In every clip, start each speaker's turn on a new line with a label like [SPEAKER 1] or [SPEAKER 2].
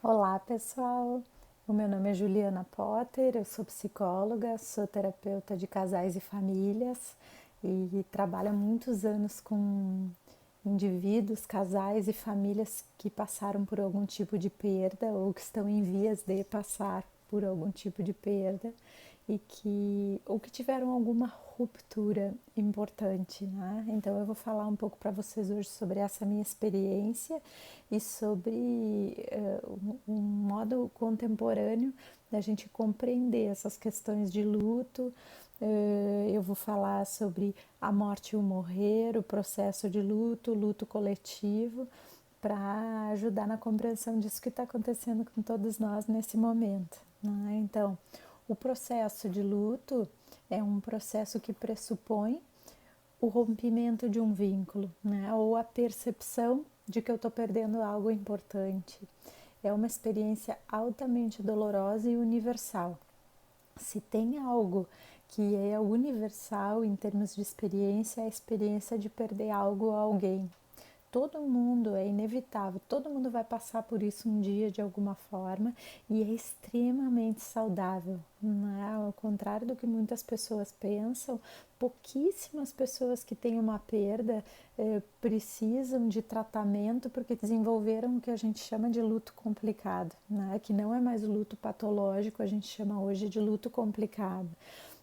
[SPEAKER 1] Olá, pessoal. O meu nome é Juliana Potter, eu sou psicóloga, sou terapeuta de casais e famílias e trabalho há muitos anos com indivíduos, casais e famílias que passaram por algum tipo de perda ou que estão em vias de passar por algum tipo de perda ou que tiveram alguma ruptura importante, né? Então eu vou falar um pouco para vocês hoje sobre essa minha experiência e sobre um modo contemporâneo da gente compreender essas questões de luto. Eu vou falar sobre a morte e o morrer, o processo de luto, luto coletivo, para ajudar na compreensão disso que está acontecendo com todos nós nesse momento, né? Então, o processo de luto é um processo que pressupõe o rompimento de um vínculo, né? Ou a percepção de que eu estou perdendo algo importante. É uma experiência altamente dolorosa e universal. Se tem algo que é universal em termos de experiência, é a experiência de perder algo ou alguém. Todo mundo, é inevitável, todo mundo vai passar por isso um dia de alguma forma e é extremamente saudável, né? Ao contrário do que muitas pessoas pensam, pouquíssimas pessoas que têm uma perda precisam de tratamento porque desenvolveram o que a gente chama de luto complicado, né? Que não é mais o luto patológico, a gente chama hoje de luto complicado.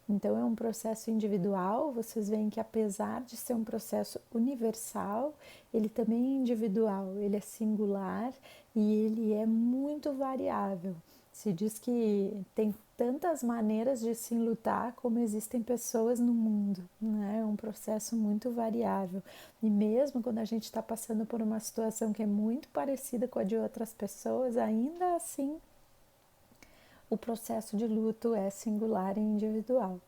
[SPEAKER 1] Então é um processo individual, vocês veem que apesar de ser um processo universal, ele também é individual, ele é singular e ele é muito variável. Se diz que tem tantas maneiras de se lutar como existem pessoas no mundo, né? É um processo muito variável. E mesmo quando a gente está passando por uma situação que é muito parecida com a de outras pessoas, ainda assim o processo de luto é singular e individual.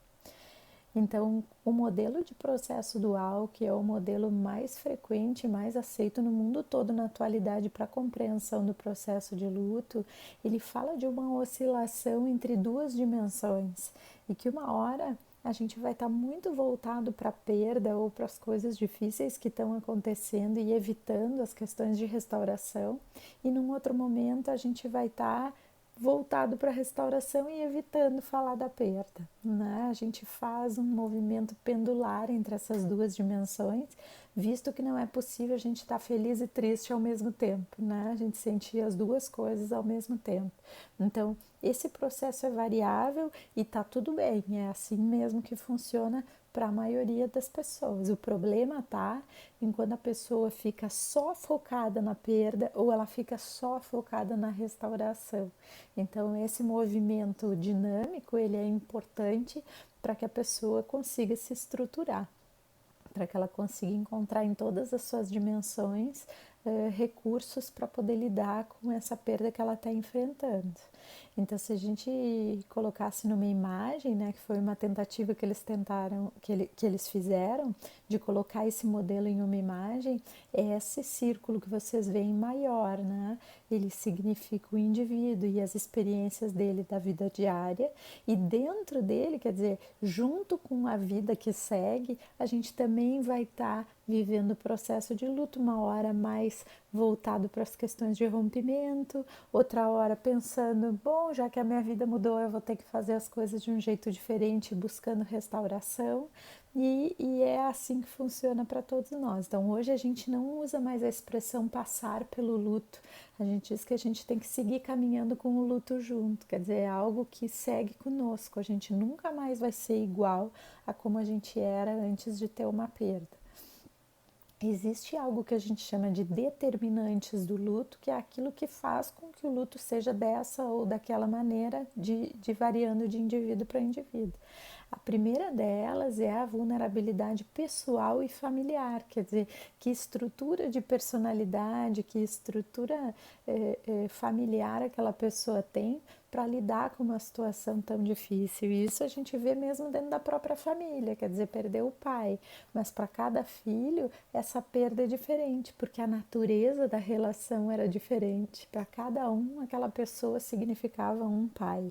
[SPEAKER 1] Então, o modelo de processo dual, que é o modelo mais frequente e mais aceito no mundo todo na atualidade para a compreensão do processo de luto, ele fala de uma oscilação entre duas dimensões e que uma hora a gente vai estar muito voltado para a perda ou para as coisas difíceis que estão acontecendo e evitando as questões de restauração, e num outro momento a gente vai estar voltado para a restauração e evitando falar da perda, né? A gente faz um movimento pendular entre essas duas dimensões, visto que não é possível a gente estar feliz e triste ao mesmo tempo, né? A gente sentir as duas coisas ao mesmo tempo. Então, esse processo é variável e tá tudo bem, é assim mesmo que funciona para a maioria das pessoas. O problema tá em quando a pessoa fica só focada na perda ou ela fica só focada na restauração. Então, esse movimento dinâmico, ele é importante para que a pessoa consiga se estruturar, para que ela consiga encontrar em todas as suas dimensões recursos para poder lidar com essa perda que ela está enfrentando. Então, se a gente colocasse numa imagem, né, que foi uma tentativa que eles tentaram, que eles fizeram, de colocar esse modelo em uma imagem, é esse círculo que vocês veem maior, né? Ele significa o indivíduo e as experiências dele da vida diária, e dentro dele, quer dizer, junto com a vida que segue, a gente também vai estar vivendo o processo de luto, uma hora mais voltado para as questões de rompimento, outra hora pensando, bom, já que a minha vida mudou, eu vou ter que fazer as coisas de um jeito diferente, buscando restauração, e é assim que funciona para todos nós. Então, hoje a gente não usa mais a expressão passar pelo luto, a gente diz que a gente tem que seguir caminhando com o luto junto, quer dizer, é algo que segue conosco, a gente nunca mais vai ser igual a como a gente era antes de ter uma perda. Existe algo que a gente chama de determinantes do luto, que é aquilo que faz com que o luto seja dessa ou daquela maneira, de variando de indivíduo para indivíduo. A primeira delas é a vulnerabilidade pessoal e familiar, quer dizer, que estrutura de personalidade, que estrutura familiar aquela pessoa tem para lidar com uma situação tão difícil. E isso a gente vê mesmo dentro da própria família, quer dizer, perder o pai. Mas para cada filho, essa perda é diferente, porque a natureza da relação era diferente. Para cada um, aquela pessoa significava um pai.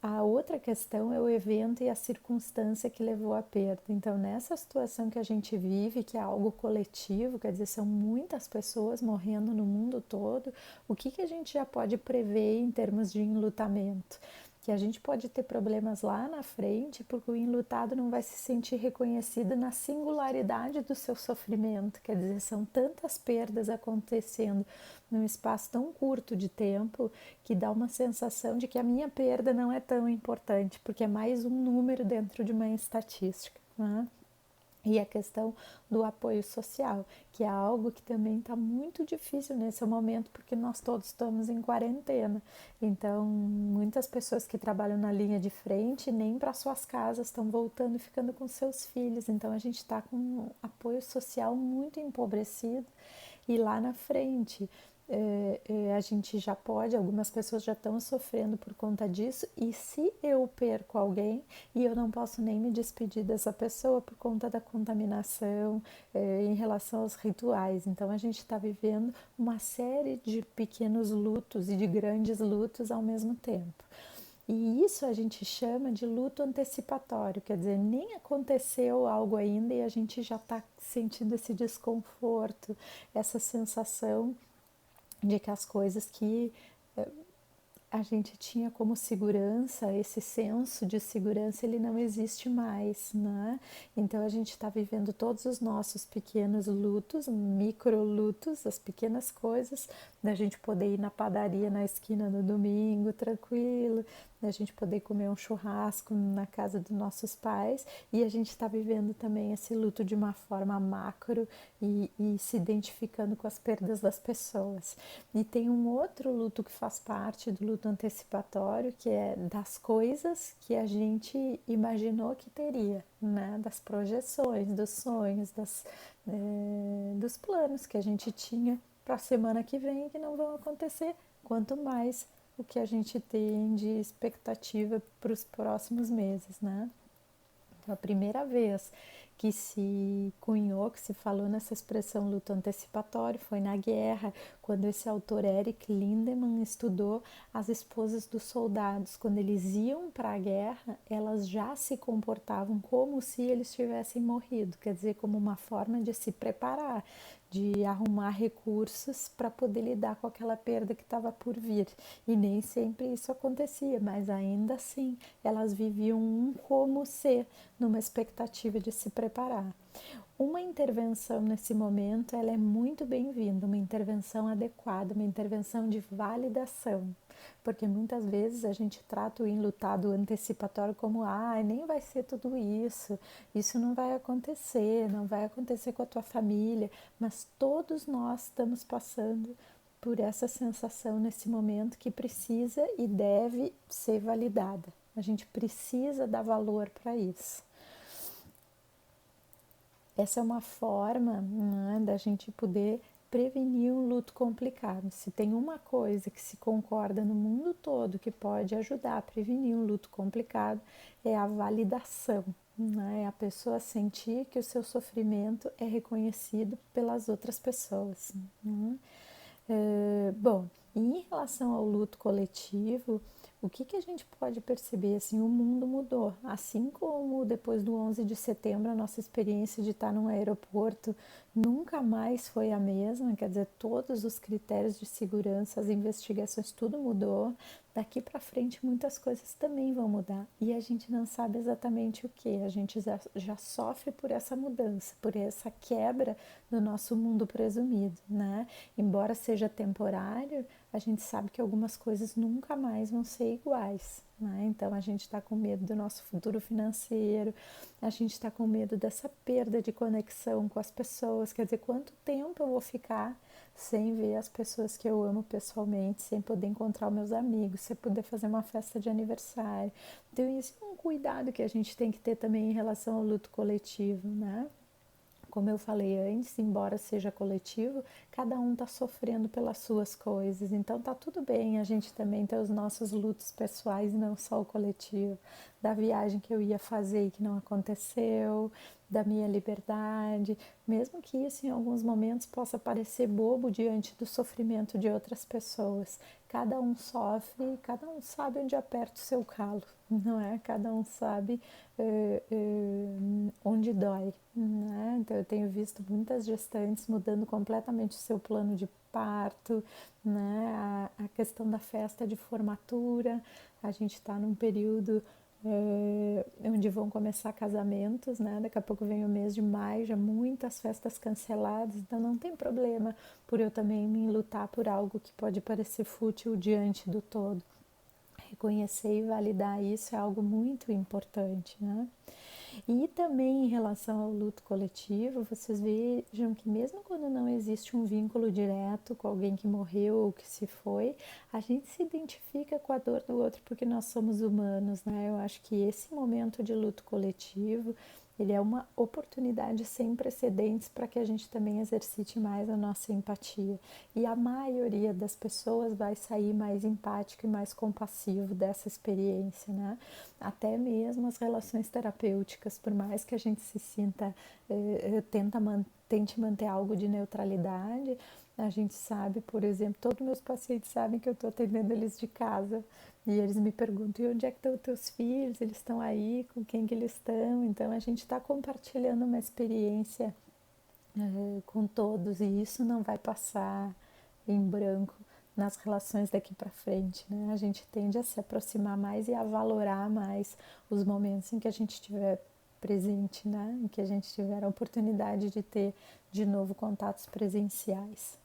[SPEAKER 1] A outra questão é o evento e a circunstância que levou à perda. Então, nessa situação que a gente vive, que é algo coletivo, quer dizer, são muitas pessoas morrendo no mundo todo, o que a gente já pode prever em termos de enlutamento? Que a gente pode ter problemas lá na frente, porque o enlutado não vai se sentir reconhecido na singularidade do seu sofrimento. Quer dizer, são tantas perdas acontecendo num espaço tão curto de tempo que dá uma sensação de que a minha perda não é tão importante, porque é mais um número dentro de uma estatística, né? E a questão do apoio social, que é algo que também está muito difícil nesse momento, porque nós todos estamos em quarentena. Então, muitas pessoas que trabalham na linha de frente nem para suas casas estão voltando e ficando com seus filhos. Então, a gente está com um apoio social muito empobrecido. E lá na frente, a gente já pode, algumas pessoas já estão sofrendo por conta disso, e se eu perco alguém e eu não posso nem me despedir dessa pessoa por conta da contaminação, em relação aos rituais. Então a gente está vivendo uma série de pequenos lutos e de grandes lutos ao mesmo tempo. E isso a gente chama de luto antecipatório, quer dizer, nem aconteceu algo ainda e a gente já está sentindo esse desconforto, essa sensação de que as coisas que a gente tinha como segurança, esse senso de segurança, ele não existe mais, né? Então a gente está vivendo todos os nossos pequenos lutos, micro lutos, as pequenas coisas, da gente poder ir na padaria na esquina no domingo, tranquilo, da gente poder comer um churrasco na casa dos nossos pais, e a gente está vivendo também esse luto de uma forma macro e se identificando com as perdas das pessoas. E tem um outro luto que faz parte do luto antecipatório, que é das coisas que a gente imaginou que teria, né? Das projeções, dos sonhos, dos planos que a gente tinha para a semana que vem que não vão acontecer, quanto mais o que a gente tem de expectativa para os próximos meses, né? Então, a primeira vez que se cunhou, que se falou nessa expressão luto antecipatório foi na guerra, quando esse autor Eric Lindemann estudou as esposas dos soldados. Quando eles iam para a guerra, elas já se comportavam como se eles tivessem morrido, quer dizer, como uma forma de se preparar, de arrumar recursos para poder lidar com aquela perda que estava por vir. E nem sempre isso acontecia, mas ainda assim elas viviam um como se, numa expectativa de se preparar. Uma intervenção nesse momento, ela é muito bem-vinda, uma intervenção adequada, uma intervenção de validação, porque muitas vezes a gente trata o enlutado antecipatório como, nem vai ser tudo isso, isso não vai acontecer, não vai acontecer com a tua família, mas todos nós estamos passando por essa sensação nesse momento que precisa e deve ser validada. A gente precisa dar valor para isso. Essa é uma forma, né, da gente poder prevenir um luto complicado. Se tem uma coisa que se concorda no mundo todo que pode ajudar a prevenir um luto complicado, é a validação, né? É a pessoa sentir que o seu sofrimento é reconhecido pelas outras pessoas, né? Bom, em relação ao luto coletivo, o que a gente pode perceber? Assim, o mundo mudou. Assim como depois do 11 de setembro, a nossa experiência de estar num aeroporto nunca mais foi a mesma, quer dizer, todos os critérios de segurança, as investigações, tudo mudou. Daqui para frente, muitas coisas também vão mudar e a gente não sabe exatamente o que. A gente já sofre por essa mudança, por essa quebra do nosso mundo presumido, né? Embora seja temporário, a gente sabe que algumas coisas nunca mais vão ser iguais, né? Então a gente está com medo do nosso futuro financeiro, a gente está com medo dessa perda de conexão com as pessoas. Quer dizer, quanto tempo eu vou ficar sem ver as pessoas que eu amo pessoalmente, sem poder encontrar os meus amigos, sem poder fazer uma festa de aniversário? Então, isso é um cuidado que a gente tem que ter também em relação ao luto coletivo, né? Como eu falei antes, embora seja coletivo, cada um está sofrendo pelas suas coisas. Então tá tudo bem a gente também ter os nossos lutos pessoais, não só o coletivo. Da viagem que eu ia fazer e que não aconteceu, da minha liberdade, mesmo que isso em alguns momentos possa parecer bobo diante do sofrimento de outras pessoas. cada um sofre, cada um sabe onde aperta o seu calo, não é? Cada um sabe onde dói, né? Então eu tenho visto muitas gestantes mudando completamente o seu plano de parto, né? A questão da festa de formatura, a gente está num período onde vão começar casamentos, né? Daqui a pouco vem o mês de maio, já muitas festas canceladas, então não tem problema por eu também me lutar por algo que pode parecer fútil diante do todo. Reconhecer e validar isso é algo muito importante, né? E também em relação ao luto coletivo, vocês vejam que mesmo quando não existe um vínculo direto com alguém que morreu ou que se foi, a gente se identifica com a dor do outro porque nós somos humanos, né? Eu acho que esse momento de luto coletivo, ele é uma oportunidade sem precedentes para que a gente também exercite mais a nossa empatia. E a maioria das pessoas vai sair mais empático e mais compassivo dessa experiência, né? Até mesmo as relações terapêuticas, por mais que a gente se sinta, tente manter algo de neutralidade, a gente sabe, por exemplo, todos meus pacientes sabem que eu estou atendendo eles de casa e eles me perguntam, e onde é que estão os teus filhos? Eles estão aí? Com quem que eles estão? Então a gente está compartilhando uma experiência com todos e isso não vai passar em branco nas relações daqui para frente, né? A gente tende a se aproximar mais e a valorar mais os momentos em que a gente estiver presente, né? Em que a gente tiver a oportunidade de ter de novo contatos presenciais.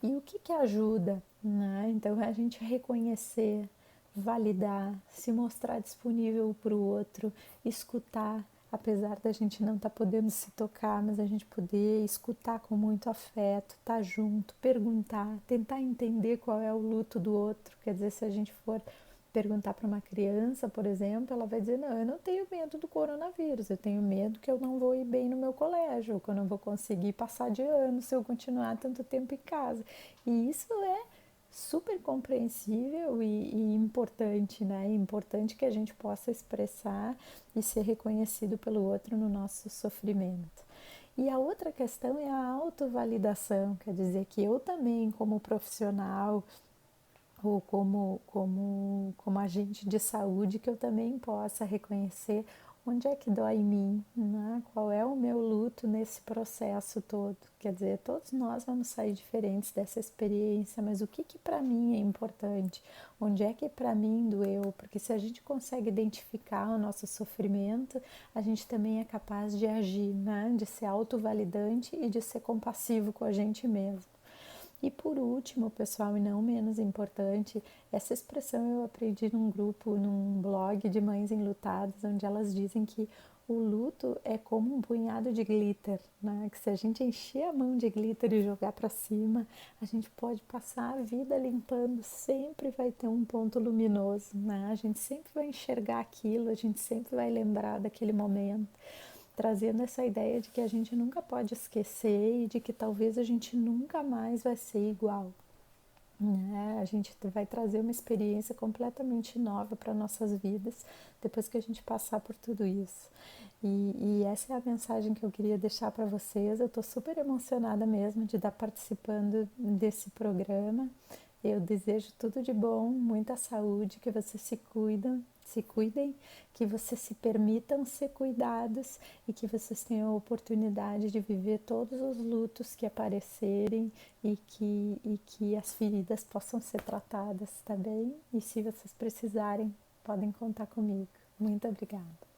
[SPEAKER 1] E o que que ajuda, né? Então a gente reconhecer, validar, se mostrar disponível para o outro, escutar, apesar da gente não estar podendo se tocar, mas a gente poder escutar com muito afeto, estar junto, perguntar, tentar entender qual é o luto do outro. Quer dizer, se a gente for perguntar para uma criança, por exemplo, ela vai dizer, não, eu não tenho medo do coronavírus, eu tenho medo que eu não vou ir bem no meu colégio, ou que eu não vou conseguir passar de ano se eu continuar tanto tempo em casa. E isso é super compreensível e importante, né? É importante que a gente possa expressar e ser reconhecido pelo outro no nosso sofrimento. E a outra questão é a autovalidação, quer dizer que eu também, como profissional ou como agente de saúde, que eu também possa reconhecer onde é que dói em mim, né? Qual é o meu luto nesse processo todo. Quer dizer, todos nós vamos sair diferentes dessa experiência, mas o que que para mim é importante? Onde é que para mim doeu? Porque se a gente consegue identificar o nosso sofrimento, a gente também é capaz de agir, né? De ser autovalidante e de ser compassivo com a gente mesmo. E por último, pessoal, e não menos importante, essa expressão eu aprendi num grupo, num blog de mães enlutadas, onde elas dizem que o luto é como um punhado de glitter, né? Que se a gente encher a mão de glitter e jogar para cima, a gente pode passar a vida limpando, sempre vai ter um ponto luminoso, né? A gente sempre vai enxergar aquilo, a gente sempre vai lembrar daquele momento, trazendo essa ideia de que a gente nunca pode esquecer e de que talvez a gente nunca mais vai ser igual, né? A gente vai trazer uma experiência completamente nova para nossas vidas depois que a gente passar por tudo isso. E essa é a mensagem que eu queria deixar para vocês. Eu estou super emocionada mesmo de estar participando desse programa. Eu desejo tudo de bom, muita saúde, que vocês se cuidem, que vocês se permitam ser cuidados e que vocês tenham a oportunidade de viver todos os lutos que aparecerem e que as feridas possam ser tratadas, tá bem? E se vocês precisarem, podem contar comigo. Muito obrigada.